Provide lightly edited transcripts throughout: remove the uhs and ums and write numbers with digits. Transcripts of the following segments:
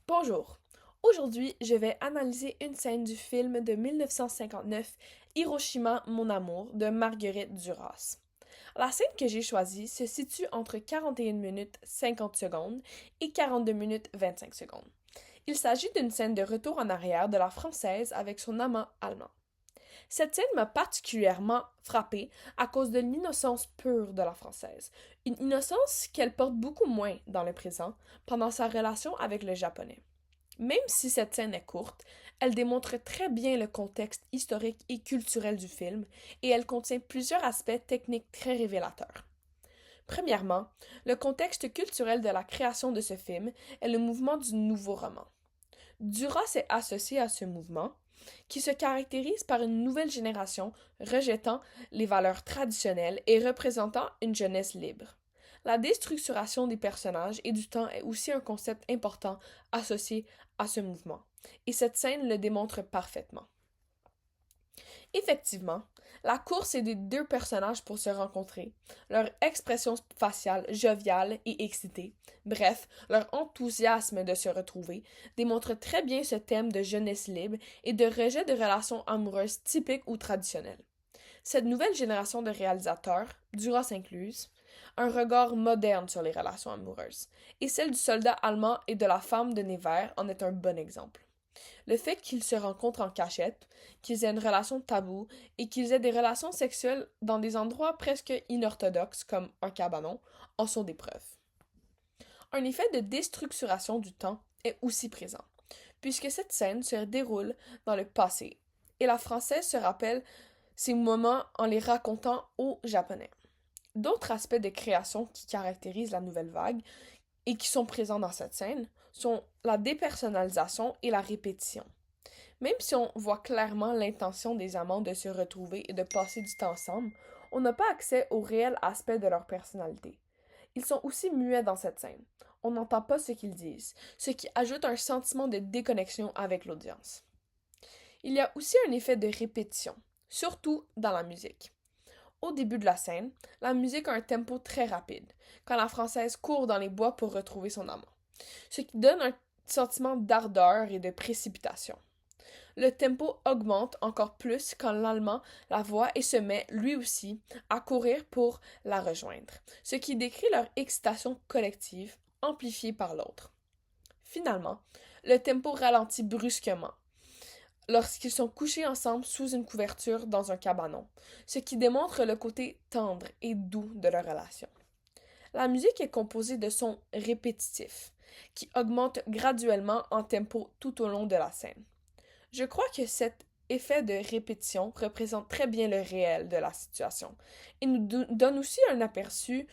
Bonjour. Aujourd'hui, je vais analyser une scène du film de 1959, Hiroshima, mon amour, de Marguerite Duras. La scène que j'ai choisie se situe entre 41 minutes 50 secondes et 42 minutes 25 secondes. Il s'agit d'une scène de retour en arrière de la Française avec son amant allemand. Cette scène m'a particulièrement frappée à cause de l'innocence pure de la Française, une innocence qu'elle porte beaucoup moins dans le présent pendant sa relation avec le Japonais. Même si cette scène est courte, elle démontre très bien le contexte historique et culturel du film et elle contient plusieurs aspects techniques très révélateurs. Premièrement, le contexte culturel de la création de ce film est le mouvement du nouveau roman. Duras est associé à ce mouvement, qui se caractérise par une nouvelle génération rejetant les valeurs traditionnelles et représentant une jeunesse libre. La déstructuration des personnages et du temps est aussi un concept important associé à ce mouvement, et cette scène le démontre parfaitement. Effectivement, la course est des deux personnages pour se rencontrer, leur expression faciale joviale et excitée, bref, leur enthousiasme de se retrouver, démontre très bien ce thème de jeunesse libre et de rejet de relations amoureuses typiques ou traditionnelles. Cette nouvelle génération de réalisateurs, Duras incluse, un regard moderne sur les relations amoureuses, et celle du soldat allemand et de la femme de Nevers en est un bon exemple. Le fait qu'ils se rencontrent en cachette, qu'ils aient une relation taboue et qu'ils aient des relations sexuelles dans des endroits presque inorthodoxes comme un cabanon en sont des preuves. Un effet de déstructuration du temps est aussi présent, puisque cette scène se déroule dans le passé et la Française se rappelle ces moments en les racontant aux Japonais. D'autres aspects de création qui caractérisent la nouvelle vague et qui sont présents dans cette scène sont la dépersonnalisation et la répétition. Même si on voit clairement l'intention des amants de se retrouver et de passer du temps ensemble, on n'a pas accès au réel aspect de leur personnalité. Ils sont aussi muets dans cette scène. On n'entend pas ce qu'ils disent, ce qui ajoute un sentiment de déconnexion avec l'audience. Il y a aussi un effet de répétition, surtout dans la musique. Au début de la scène, la musique a un tempo très rapide, quand la Française court dans les bois pour retrouver son amant, ce qui donne un sentiment d'ardeur et de précipitation. Le tempo augmente encore plus quand l'Allemand la voit et se met, lui aussi, à courir pour la rejoindre, ce qui décrit leur excitation collective, amplifiée par l'autre. Finalement, le tempo ralentit brusquement lorsqu'ils sont couchés ensemble sous une couverture dans un cabanon, ce qui démontre le côté tendre et doux de leur relation. La musique est composée de sons répétitifs, qui augmentent graduellement en tempo tout au long de la scène. Je crois que cet effet de répétition représente très bien le réel de la situation et nous donne aussi un aperçu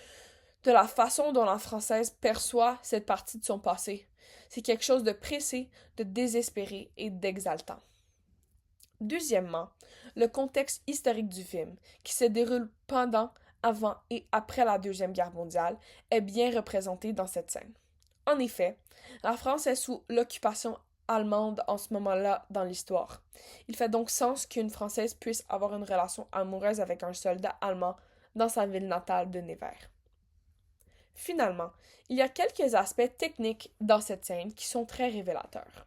de la façon dont la Française perçoit cette partie de son passé. C'est quelque chose de pressé, de désespéré et d'exaltant. Deuxièmement, le contexte historique du film, qui se déroule pendant, avant et après la Deuxième Guerre mondiale, est bien représenté dans cette scène. En effet, la France est sous l'occupation allemande en ce moment-là dans l'histoire. Il fait donc sens qu'une Française puisse avoir une relation amoureuse avec un soldat allemand dans sa ville natale de Nevers. Finalement, il y a quelques aspects techniques dans cette scène qui sont très révélateurs.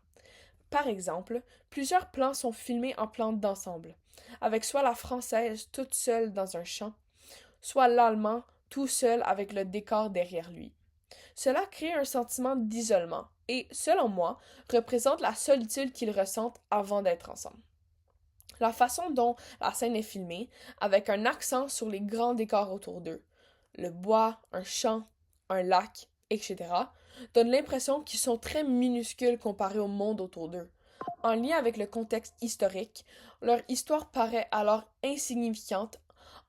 Par exemple, plusieurs plans sont filmés en plan d'ensemble, avec soit la Française toute seule dans un champ, soit l'Allemand tout seul avec le décor derrière lui. Cela crée un sentiment d'isolement et, selon moi, représente la solitude qu'ils ressentent avant d'être ensemble. La façon dont la scène est filmée, avec un accent sur les grands décors autour d'eux, le bois, un champ, un lac, etc., donne l'impression qu'ils sont très minuscules comparés au monde autour d'eux. En lien avec le contexte historique, leur histoire paraît alors insignifiante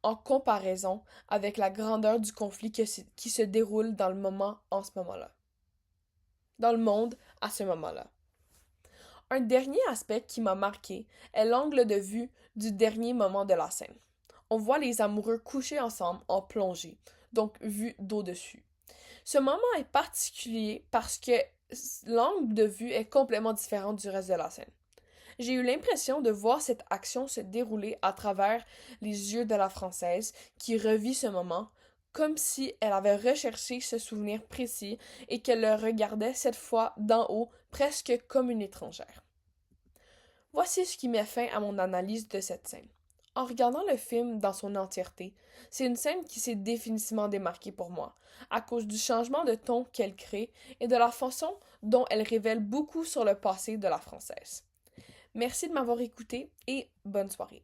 en comparaison avec la grandeur du conflit qui se déroule dans le moment en ce moment-là. Dans le monde à ce moment-là. Un dernier aspect qui m'a marqué est l'angle de vue du dernier moment de la scène. On voit les amoureux couchés ensemble en plongée, donc vue d'au-dessus. Ce moment est particulier parce que l'angle de vue est complètement différent du reste de la scène. J'ai eu l'impression de voir cette action se dérouler à travers les yeux de la Française qui revit ce moment comme si elle avait recherché ce souvenir précis et qu'elle le regardait cette fois d'en haut, presque comme une étrangère. Voici ce qui met fin à mon analyse de cette scène. En regardant le film dans son entièreté, c'est une scène qui s'est définitivement démarquée pour moi, à cause du changement de ton qu'elle crée et de la façon dont elle révèle beaucoup sur le passé de la Française. Merci de m'avoir écouté et bonne soirée.